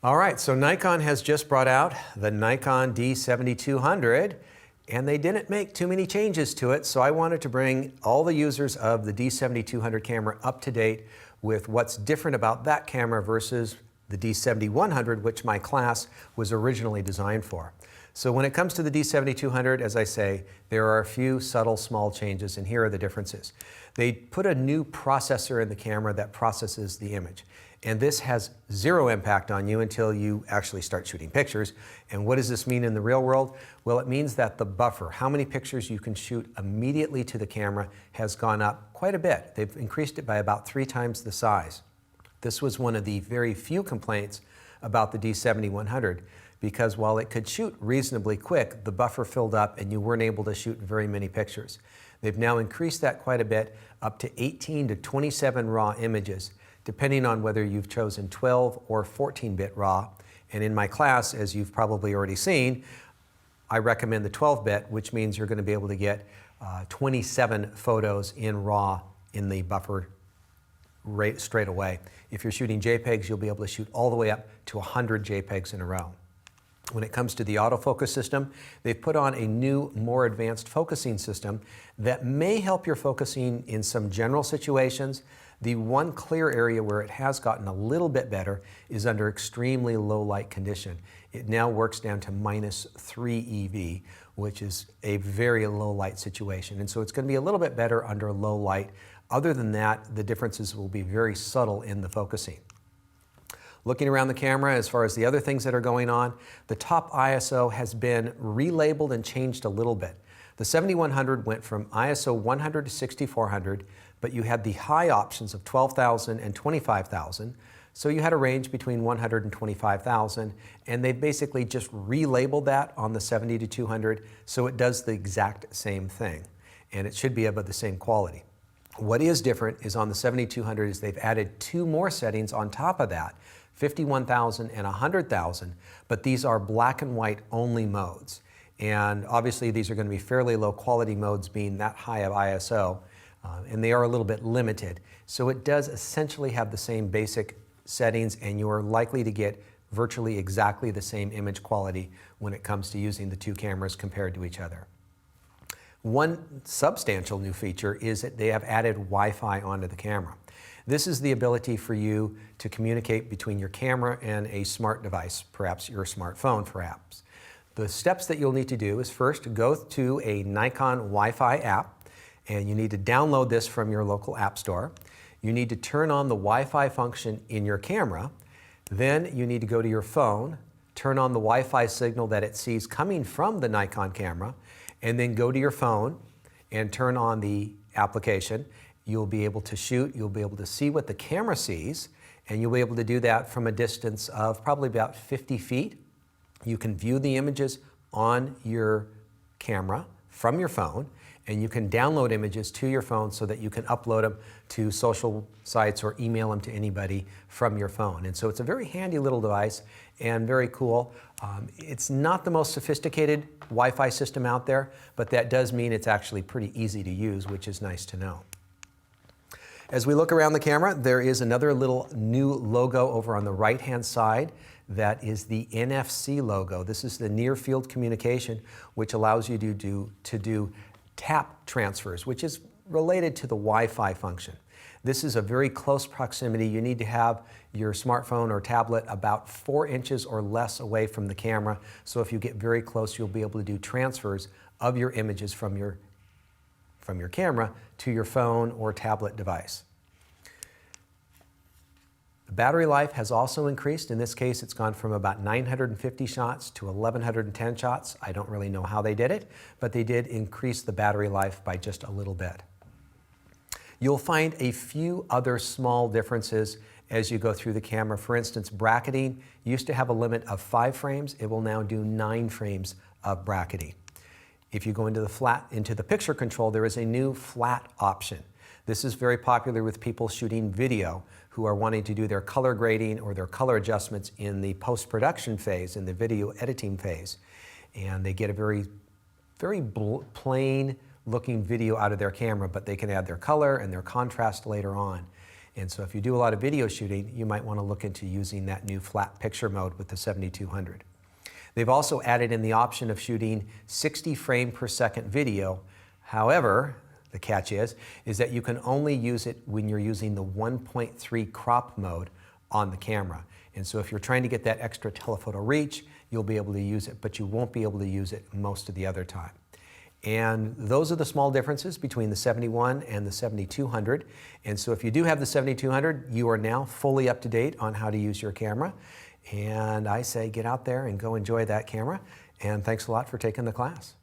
All right, so Nikon has just brought out the Nikon D7200, and they didn't make too many changes to it, so I wanted to bring all the users of the D7200 camera up to date with what's different about that camera versus the D7100, which my class was originally designed for. So when it comes to the D7200, as I say, there are a few subtle small changes, and here are the differences. They put a new processor in the camera that processes the image. And this has zero impact on you until you actually start shooting pictures. And what does this mean in the real world? Well, it means that the buffer, how many pictures you can shoot immediately to the camera, has gone up quite a bit. They've increased it by about 3 times the size. This was one of the very few complaints about the D7100, because while it could shoot reasonably quick, the buffer filled up and you weren't able to shoot very many pictures. They've now increased that quite a bit, up to 18 to 27 raw images, depending on whether you've chosen 12 or 14-bit RAW. And in my class, as you've probably already seen, I recommend the 12-bit, which means you're going to be able to get 27 photos in RAW in the buffer rate straight away. If you're shooting JPEGs, you'll be able to shoot all the way up to 100 JPEGs in a row. When it comes to the autofocus system, they've put on a new, more advanced focusing system that may help your focusing in some general situations. The one clear area where it has gotten a little bit better is under extremely low light condition. It now works down to -3 EV, which is a very low light situation. And so it's going to be a little bit better under low light. Other than that, the differences will be very subtle in the focusing. Looking around the camera, as far as the other things that are going on, the top ISO has been relabeled and changed a little bit. The 7100 went from ISO 100 to 6400, but you had the high options of 12,000 and 25,000. So you had a range between 100 and 25,000, and they basically just relabeled that on the 70 to 200, so it does the exact same thing, and it should be about the same quality. What is different is on the 7200 is they've added 2 more settings on top of that, 51,000 and 100,000, but these are black and white only modes. And obviously these are going to be fairly low quality modes, being that high of ISO, and they are a little bit limited. So it does essentially have the same basic settings, and you are likely to get virtually exactly the same image quality when it comes to using the 2 cameras compared to each other. One substantial new feature is that they have added Wi-Fi onto the camera. This is the ability for you to communicate between your camera and a smart device, perhaps your smartphone perhaps. The steps that you'll need to do is first go to a Nikon Wi-Fi app, and you need to download this from your local app store. You need to turn on the Wi-Fi function in your camera. Then you need to go to your phone, turn on the Wi-Fi signal that it sees coming from the Nikon camera, and then go to your phone and turn on the application. You'll be able to shoot, you'll be able to see what the camera sees, and you'll be able to do that from a distance of probably about 50 feet. You can view the images on your camera from your phone, and you can download images to your phone so that you can upload them to social sites or email them to anybody from your phone. And so it's a very handy little device and very cool. It's not the most sophisticated Wi-Fi system out there, but that does mean it's actually pretty easy to use, which is nice to know. As we look around the camera, there is another little new logo over on the right-hand side. That is the NFC logo. This is the near field communication, which allows you to do tap transfers, which is related to the Wi-Fi function. This is a very close proximity. You need to have your smartphone or tablet about 4 inches or less away from the camera. So if you get very close, you'll be able to do transfers of your images from your camera to your phone or tablet device. The battery life has also increased. In this case, it's gone from about 950 shots to 1,110 shots. I don't really know how they did it, but they did increase the battery life by just a little bit. You'll find a few other small differences as you go through the camera. For instance, bracketing used to have a limit of 5 frames. It will now do 9 frames of bracketing. If you go into the picture control, there is a new flat option. This is very popular with people shooting video who are wanting to do their color grading or their color adjustments in the post-production phase, in the video editing phase. And they get a very plain looking video out of their camera, but they can add their color and their contrast later on. And so if you do a lot of video shooting, you might want to look into using that new flat picture mode with the 7200. They've also added in the option of shooting 60 frame per second video. However, the catch is that you can only use it when you're using the 1.3 crop mode on the camera. And so if you're trying to get that extra telephoto reach, you'll be able to use it, but you won't be able to use it most of the other time. And those are the small differences between the 71 and the 7200. And so if you do have the 7200, you are now fully up to date on how to use your camera. And I say get out there and go enjoy that camera. And thanks a lot for taking the class.